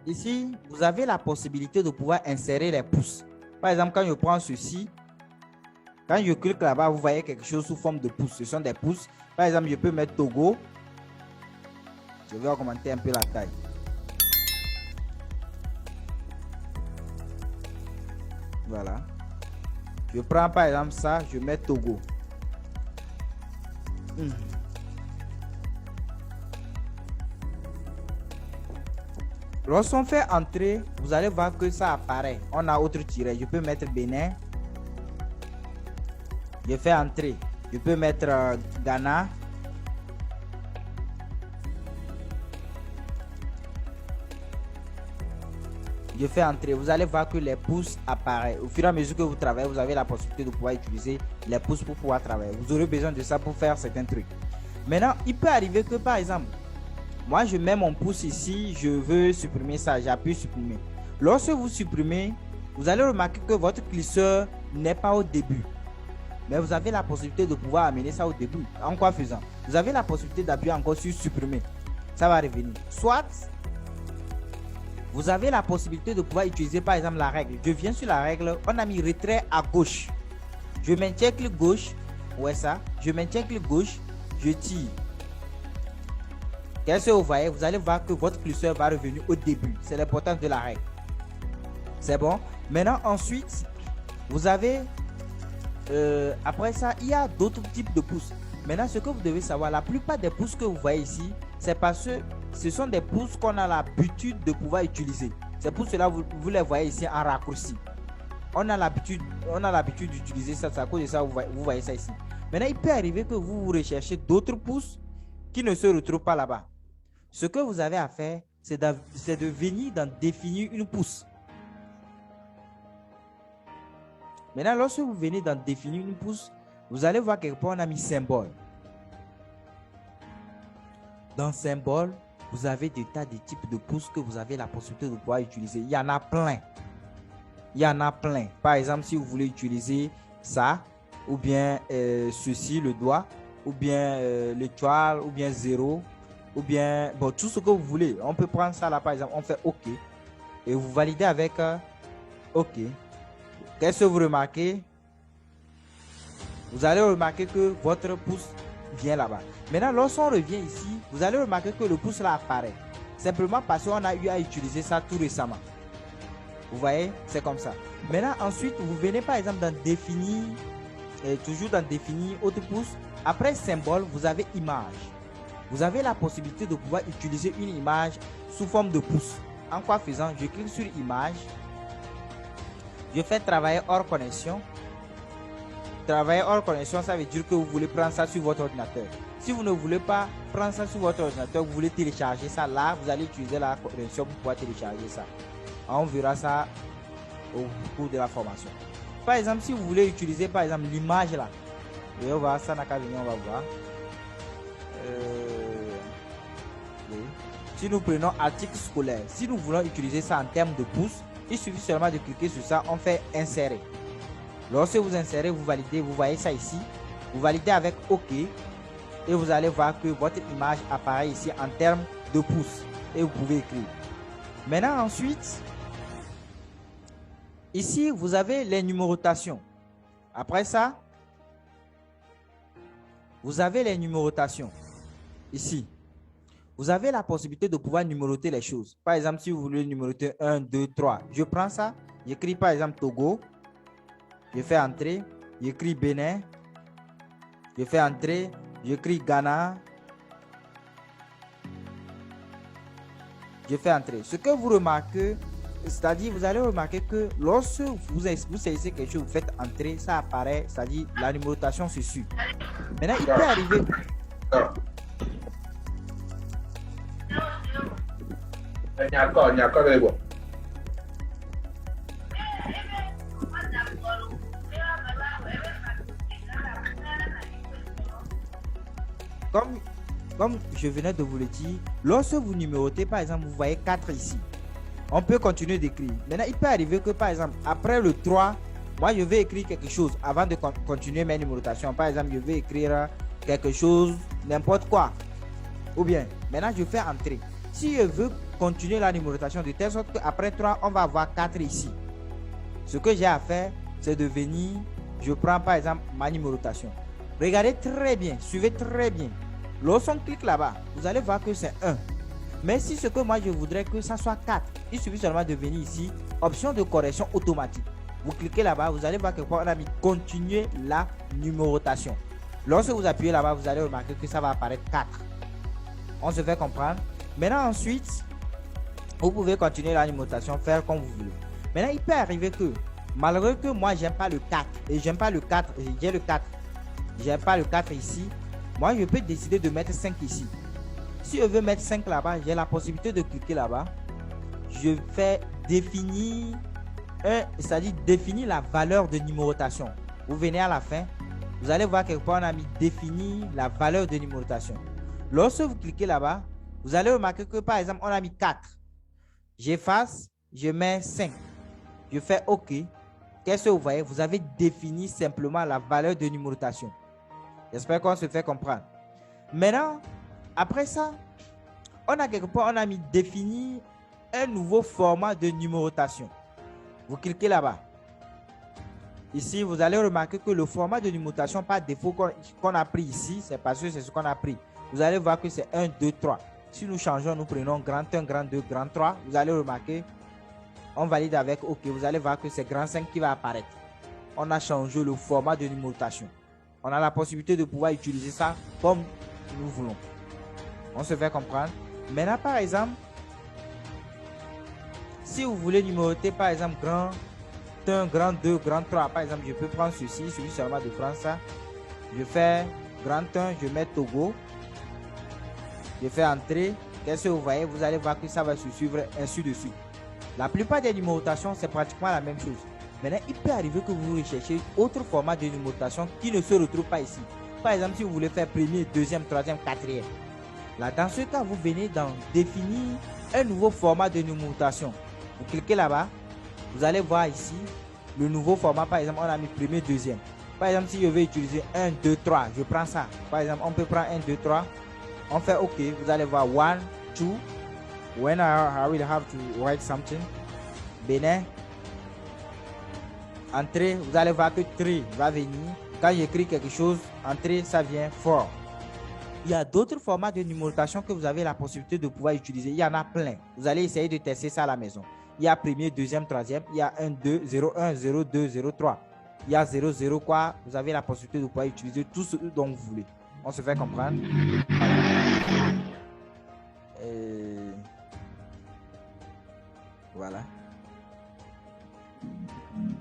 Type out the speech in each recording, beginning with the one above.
ici, vous avez la possibilité de pouvoir insérer les pouces. Par exemple, quand je prends ceci, quand je clique là-bas, vous voyez quelque chose sous forme de pouces. Ce sont des pouces. Par exemple, je peux mettre Togo. Je vais augmenter un peu la taille. Voilà. Je prends par exemple ça, je mets Togo. Lorsqu'on fait entrer, vous allez voir que ça apparaît. On a autre tiret. Je peux mettre Bénin. Je fais entrer. Je peux mettre Ghana. Je fais entrer. Vous allez voir que les pouces apparaissent. Au fur et à mesure que vous travaillez, vous avez la possibilité de pouvoir utiliser les pouces pour pouvoir travailler. Vous aurez besoin de ça pour faire certains trucs. Maintenant, il peut arriver que par exemple, moi je mets mon pouce ici, je veux supprimer ça, j'appuie supprimer. Lorsque vous supprimez, vous allez remarquer que votre glisseur n'est pas au début. Mais vous avez la possibilité de pouvoir amener ça au début. En quoi faisant? Vous avez la possibilité d'appuyer encore sur supprimer. Ça va revenir. Soit vous avez la possibilité de pouvoir utiliser par exemple la règle. Je viens sur la règle, on a mis retrait à gauche. Je maintiens clic gauche. Ouais ça. Je maintiens clic gauche. Je tire. Qu'est-ce que vous voyez? Vous allez voir que votre glisseur va revenir au début. C'est l'importance de la règle. C'est bon. Maintenant ensuite, vous avez après ça, il y a d'autres types de pouces. Maintenant, ce que vous devez savoir, la plupart des pouces que vous voyez ici, c'est parce que ce sont des pouces qu'on a l'habitude de pouvoir utiliser. C'est pour cela que vous les voyez ici en raccourci. On a l'habitude d'utiliser ça. C'est à cause de ça que vous voyez ça ici. Maintenant, il peut arriver que vous recherchez d'autres pouces qui ne se retrouvent pas là-bas. Ce que vous avez à faire, c'est de venir dans définir une pouce. Maintenant, lorsque vous venez dans définir une pouce, vous allez voir quelque part on a mis symbole. Dans symbole, vous avez des tas de types de pouces que vous avez la possibilité de pouvoir utiliser. Il y en a plein. Il y en a plein. Par exemple, si vous voulez utiliser ça, ou bien ceci, le doigt, ou bien l'étoile, ou bien zéro, ou bien bon, tout ce que vous voulez. On peut prendre ça là, par exemple, on fait OK. Et vous validez avec OK. Qu'est-ce que vous remarquez? Vous allez remarquer que votre pouce vient là-bas. Maintenant, lorsqu'on revient ici, vous allez remarquer que le pouce là apparaît. Simplement parce qu'on a eu à utiliser ça tout récemment. Vous voyez? C'est comme ça. Maintenant, ensuite, vous venez par exemple dans définir, toujours dans définir autre pouce. Après symbole, vous avez image. Vous avez la possibilité de pouvoir utiliser une image sous forme de pouce. En quoi faisant? Je clique sur image. Je fais travailler hors connexion. Travailler hors connexion, ça veut dire que vous voulez prendre ça sur votre ordinateur. Si vous ne voulez pas prendre ça sur votre ordinateur, vous voulez télécharger ça là, vous allez utiliser la connexion pour pouvoir télécharger ça. On verra ça au cours de la formation. Par exemple, si vous voulez utiliser par exemple l'image là, et on va ça n'a qu'à venir, on va voir. Oui. Si nous prenons article scolaire, si nous voulons utiliser ça en termes de pouces, il suffit seulement de cliquer sur ça, on fait insérer. Lorsque vous insérez, vous validez, vous voyez ça ici. Vous validez avec OK et vous allez voir que votre image apparaît ici en termes de pouces et vous pouvez écrire. Maintenant ensuite, ici vous avez les numérotations. Après ça, vous avez les numérotations. Ici, vous avez la possibilité de pouvoir numéroter les choses. Par exemple, si vous voulez numéroter 1, 2, 3, je prends ça, j'écris par exemple Togo, je fais entrer, j'écris Bénin, je fais entrer, j'écris Ghana, je fais entrer. Ce que vous remarquez, c'est-à-dire vous allez remarquer que lorsque vous saisissez quelque chose, vous faites entrer, ça apparaît, c'est-à-dire la numérotation se suit. Maintenant, il peut arriver... Comme je venais de vous le dire, lorsque vous numérotez, par exemple, vous voyez 4 ici. On peut continuer d'écrire. Maintenant, il peut arriver que, par exemple, après le 3, moi, je vais écrire quelque chose avant de continuer mes numérotations. Par exemple, je vais écrire quelque chose, n'importe quoi. Ou bien, maintenant, je fais entrer. Si je veux continuer la numérotation de telle sorte qu'après 3, on va avoir 4 ici. Ce que j'ai à faire, c'est de venir, je prends par exemple ma numérotation. Regardez très bien, suivez très bien. Lorsqu'on clique là-bas, vous allez voir que c'est 1. Mais si ce que moi je voudrais que ça soit 4, il suffit seulement de venir ici, option de correction automatique. Vous cliquez là-bas, vous allez voir que on a mis continuer la numérotation. Lorsque vous appuyez là-bas, vous allez remarquer que ça va apparaître 4. On se fait comprendre. Maintenant ensuite, vous pouvez continuer la numérotation, faire comme vous voulez. Maintenant, il peut arriver que, malgré que moi j'aime pas le 4, et j'aime pas le 4, j'ai le 4, j'aime pas le 4 ici, moi je peux décider de mettre 5 ici. Si je veux mettre 5 là-bas, j'ai la possibilité de cliquer là-bas. Je fais définir, c'est-à-dire définir la valeur de numérotation. Vous venez à la fin, vous allez voir quelque part on a mis définir la valeur de numérotation. Lorsque vous cliquez là-bas, vous allez remarquer que par exemple on a mis 4. J'efface, je mets 5. Je fais OK. Qu'est-ce que vous voyez? Vous avez défini simplement la valeur de numérotation. J'espère qu'on se fait comprendre. Maintenant, après ça, on a quelque part, on a mis définir un nouveau format de numérotation. Vous cliquez là-bas. Ici, vous allez remarquer que le format de numérotation par défaut qu'on a pris ici, c'est parce que c'est ce qu'on a pris. Vous allez voir que c'est 1, 2, 3. Si nous changeons, nous prenons grand 1, grand 2, grand 3, vous allez remarquer, on valide avec OK. Vous allez voir que c'est grand 5 qui va apparaître. On a changé le format de numérotation. On a la possibilité de pouvoir utiliser ça comme nous voulons. On se fait comprendre. Maintenant, par exemple, si vous voulez numéroter, par exemple, grand 1, grand 2, grand 3, par exemple, je peux prendre ceci, celui seulement de prendre ça. Je fais grand 1, je mets Togo. Je fais entrer. Qu'est-ce que vous voyez? Vous allez voir que ça va se suivre ainsi de suite. La plupart des numérotations, c'est pratiquement la même chose. Maintenant, il peut arriver que vous recherchez autre format de numérotation qui ne se retrouve pas ici. Par exemple, si vous voulez faire premier, deuxième, troisième, quatrième. Là, dans ce cas, vous venez dans définir un nouveau format de numérotation. Vous cliquez là-bas. Vous allez voir ici le nouveau format. Par exemple, on a mis premier, deuxième. Par exemple, si je veux utiliser 1, 2, 3, je prends ça. Par exemple, on peut prendre 1, 2, 3. On fait OK. Vous allez voir 1, 2. When I will have to write something. Bénin. Entrée. Vous allez voir que 3 va venir. Quand j'écris quelque chose, entrée, ça vient 4. Il y a d'autres formats de numérotation que vous avez la possibilité de pouvoir utiliser. Il y en a plein. Vous allez essayer de tester ça à la maison. Il y a premier, deuxième, troisième. Il y a 1, 2, 0, 1, 0, 2, 0, 3. Il y a 0, 0, quoi. Vous avez la possibilité de pouvoir utiliser tout ce dont vous voulez. On se fait comprendre. Voilà.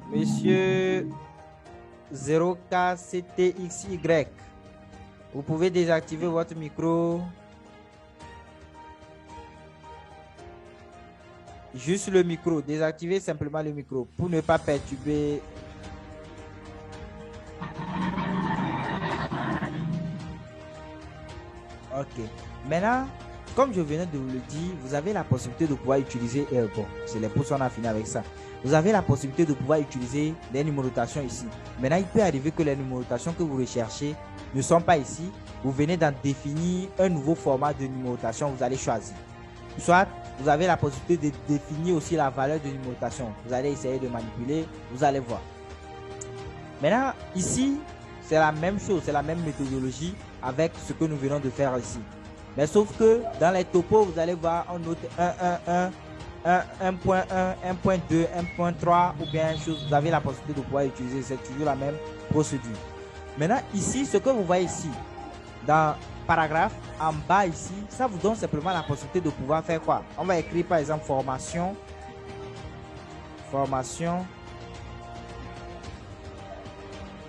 Monsieur 0KCTXY. Vous pouvez désactiver votre micro. Juste le micro. Désactivez simplement le micro pour ne pas perturber. Ok. Maintenant, comme je venais de vous le dire, vous avez la possibilité de pouvoir utiliser. Bon, c'est les pouces, on a fini avec ça. Vous avez la possibilité de pouvoir utiliser les numérotations ici. Maintenant, il peut arriver que les numérotations que vous recherchez ne sont pas ici. Vous venez d'en définir un nouveau format de numérotation. Vous allez choisir. Soit vous avez la possibilité de définir aussi la valeur de numérotation. Vous allez essayer de manipuler. Vous allez voir. Maintenant, ici, c'est la même chose. C'est la même méthodologie avec ce que nous venons de faire ici. Mais sauf que dans les topos, vous allez voir, on note 1.1, 1.2, 1.3 ou bien chose. Vous avez la possibilité de pouvoir utiliser. C'est toujours la même procédure. Maintenant, ici, ce que vous voyez ici, dans paragraphe, en bas ici, ça vous donne simplement la possibilité de pouvoir faire quoi? On va écrire par exemple formation. Formation.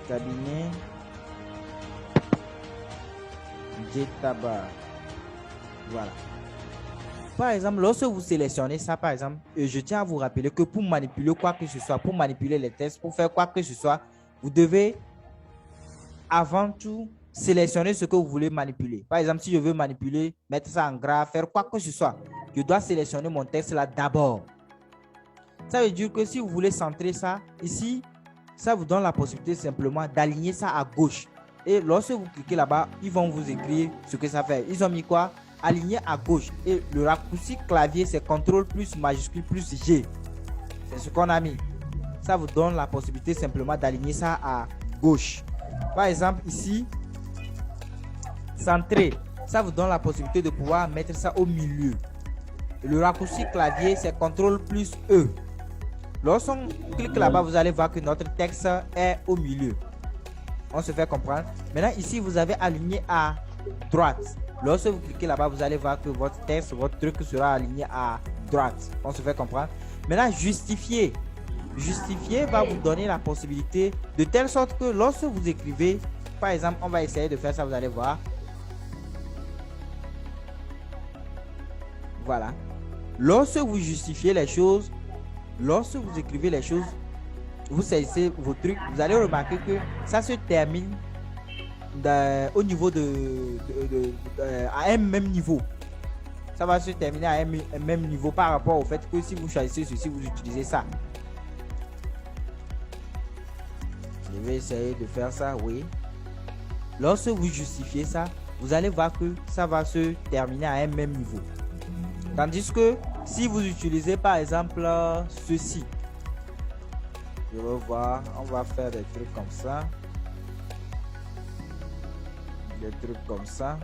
Cabinet. Djetaba. Voilà. Par exemple, lorsque vous sélectionnez ça, par exemple, je tiens à vous rappeler que pour manipuler quoi que ce soit, pour manipuler les tests, pour faire quoi que ce soit, vous devez avant tout sélectionner ce que vous voulez manipuler. Par exemple, si je veux manipuler, mettre ça en gras, faire quoi que ce soit, je dois sélectionner mon texte là d'abord. Ça veut dire que si vous voulez centrer ça, ici, ça vous donne la possibilité simplement d'aligner ça à gauche. Et lorsque vous cliquez là-bas, ils vont vous écrire ce que ça fait. Ils ont mis quoi? aligné à gauche. Et le raccourci clavier, c'est CTRL plus majuscule plus G. C'est ce qu'on a mis. Ça vous donne la possibilité simplement d'aligner ça à gauche. Par exemple, ici, centré. Ça vous donne la possibilité de pouvoir mettre ça au milieu. Le raccourci clavier, c'est CTRL plus E. Lorsqu'on clique là-bas, vous allez voir que notre texte est au milieu. On se fait comprendre. Maintenant, ici, vous avez aligné à droite. Lorsque vous cliquez là-bas, vous allez voir que votre texte, votre truc sera aligné à droite. On se fait comprendre. Maintenant, justifier. Justifier va vous donner la possibilité de telle sorte que lorsque vous écrivez, par exemple, on va essayer de faire ça, vous allez voir. Voilà. Lorsque vous justifiez les choses, lorsque vous écrivez les choses, vous saisissez vos trucs, vous allez remarquer que ça se termine au niveau à un même niveau. Ça va se terminer à un même niveau par rapport au fait que si vous choisissez ceci, vous utilisez ça. Je vais essayer de faire ça, oui. Lorsque vous justifiez ça, vous allez voir que ça va se terminer à un même niveau. Tandis que si vous utilisez par exemple ceci, je vais voir, on va faire des trucs comme ça. Des trucs comme ça.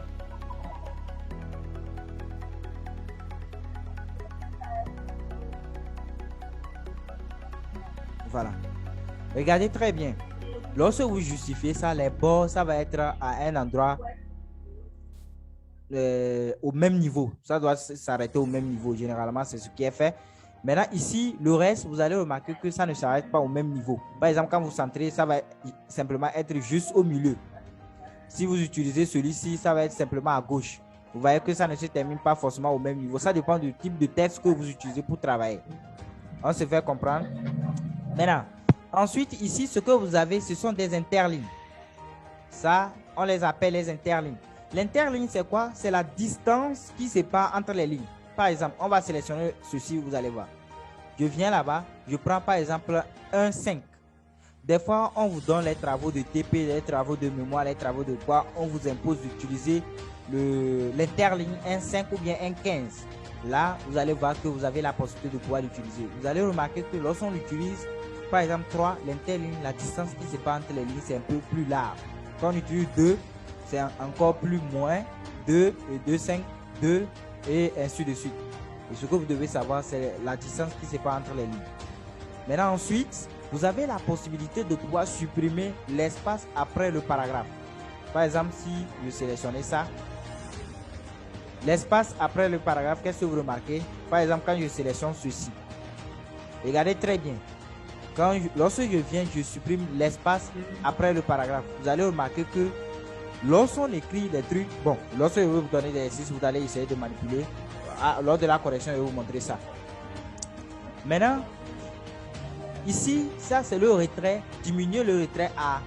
Voilà. Regardez très bien. Lorsque vous justifiez ça, les bords, ça va être à un endroit au même niveau. Ça doit s'arrêter au même niveau. Généralement, c'est ce qui est fait. Maintenant, ici, le reste, vous allez remarquer que ça ne s'arrête pas au même niveau. Par exemple, quand vous centrez, ça va simplement être juste au milieu. Si vous utilisez celui-ci, ça va être simplement à gauche. Vous voyez que ça ne se termine pas forcément au même niveau. Ça dépend du type de texte que vous utilisez pour travailler. On se fait comprendre. Maintenant, ensuite, ici, ce que vous avez, ce sont des interlignes. Ça, on les appelle les interlignes. L'interligne, c'est quoi? C'est la distance qui sépare entre les lignes. Par exemple, on va sélectionner ceci, vous allez voir. Je viens là-bas, je prends par exemple un 5. Des fois, on vous donne les travaux de TP, les travaux de mémoire, les travaux de quoi. On vous impose d'utiliser l'interligne 1,5 ou bien 1,15. Là, vous allez voir que vous avez la possibilité de pouvoir l'utiliser. Vous allez remarquer que lorsqu'on l'utilise, par exemple 3, l'interligne, la distance qui sépare entre les lignes, c'est un peu plus large. Quand on utilise 2, c'est encore plus moins. 2 et 2, 5, 2 et ainsi de suite. Et ce que vous devez savoir, c'est la distance qui sépare entre les lignes. Maintenant, ensuite, vous avez la possibilité de pouvoir supprimer l'espace après le paragraphe. Par exemple, si je sélectionnais ça, l'espace après le paragraphe, qu'est-ce que vous remarquez? Par exemple, quand je sélectionne ceci, regardez très bien. Lorsque je viens, je supprime l'espace après le paragraphe. Vous allez remarquer que lorsqu'on écrit des trucs, bon, lorsque je vais vous donner des exercices, vous allez essayer de manipuler. Lors de la correction, je vais vous montrer ça. Maintenant, ici, ça c'est le retrait. Diminuer le retrait à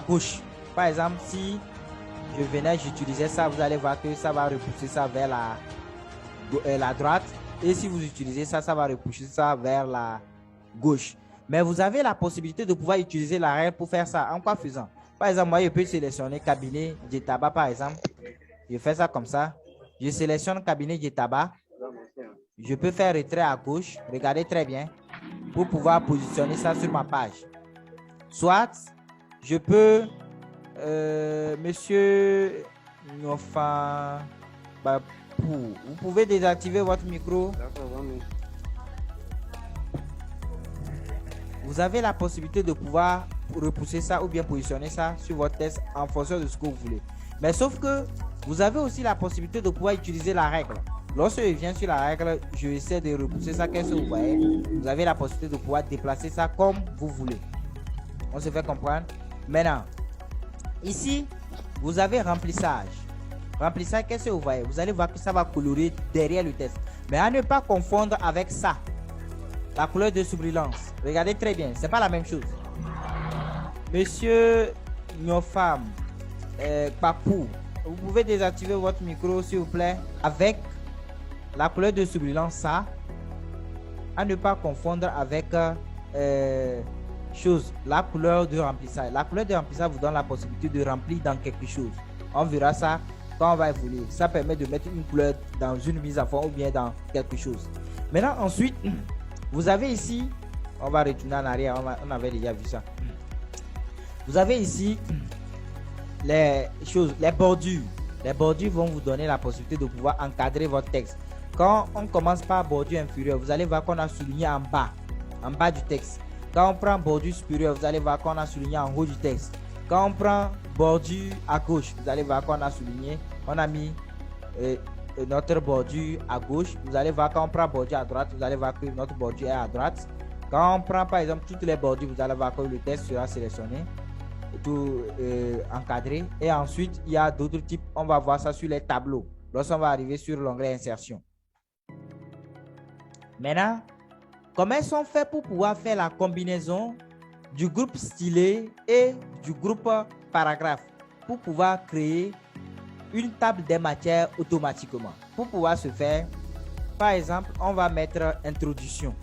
gauche. Par exemple, si je venais, j'utilisais ça, vous allez voir que ça va repousser ça vers la droite. Et si vous utilisez ça, ça va repousser ça vers la gauche. Mais vous avez la possibilité de pouvoir utiliser l'arrière pour faire ça. En quoi faisant? Par exemple, moi, je peux sélectionner cabinet de tabac, par exemple. Je fais ça comme ça. Je sélectionne cabinet de tabac. Je peux faire retrait à gauche. Regardez très bien. Pour pouvoir positionner ça sur ma page. Soit, je peux, monsieur, enfin, vous pouvez désactiver votre micro. Vous avez la possibilité de pouvoir repousser ça ou bien positionner ça sur votre texte en fonction de ce que vous voulez. Mais sauf que vous avez aussi la possibilité de pouvoir utiliser la règle. Lorsque je viens sur la règle, je essaie de repousser ça. Qu'est-ce que vous voyez? Vous avez la possibilité de pouvoir déplacer ça comme vous voulez. On se fait comprendre? Maintenant, ici, vous avez remplissage. Remplissage, qu'est-ce que vous voyez? Vous allez voir que ça va colorer derrière le texte. Mais à ne pas confondre avec ça. La couleur de surbrillance. Regardez très bien, c'est pas la même chose. Monsieur, nos femmes, Papou, vous pouvez désactiver votre micro s'il vous plaît avec la couleur de surbrillance, ça. À ne pas confondre avec la couleur de remplissage. La couleur de remplissage vous donne la possibilité de remplir dans quelque chose. On verra ça quand on va évoluer. Ça permet de mettre une couleur dans une mise en forme ou bien dans quelque chose. Maintenant, ensuite, vous avez ici, on va retourner en arrière, on avait déjà vu ça. Vous avez ici les choses, les bordures. Les bordures vont vous donner la possibilité de pouvoir encadrer votre texte. Quand on commence par bordure inférieure, vous allez voir qu'on a souligné en bas du texte. Quand on prend bordure supérieure, vous allez voir qu'on a souligné en haut du texte. Quand on prend bordure à gauche, vous allez voir qu'on a souligné, on a mis notre bordure à gauche. Vous allez voir quand on prend bordure à droite, vous allez voir que notre bordure est à droite. Quand on prend par exemple toutes les bordures, vous allez voir que le texte sera sélectionné, tout encadré. Et ensuite, il y a d'autres types. On va voir ça sur les tableaux lorsqu'on va arriver sur l'onglet insertion. Maintenant, comment ils sont faits pour pouvoir faire la combinaison du groupe stylet et du groupe paragraphe pour pouvoir créer une table des matières automatiquement. Pour pouvoir se faire, par exemple, on va mettre introduction.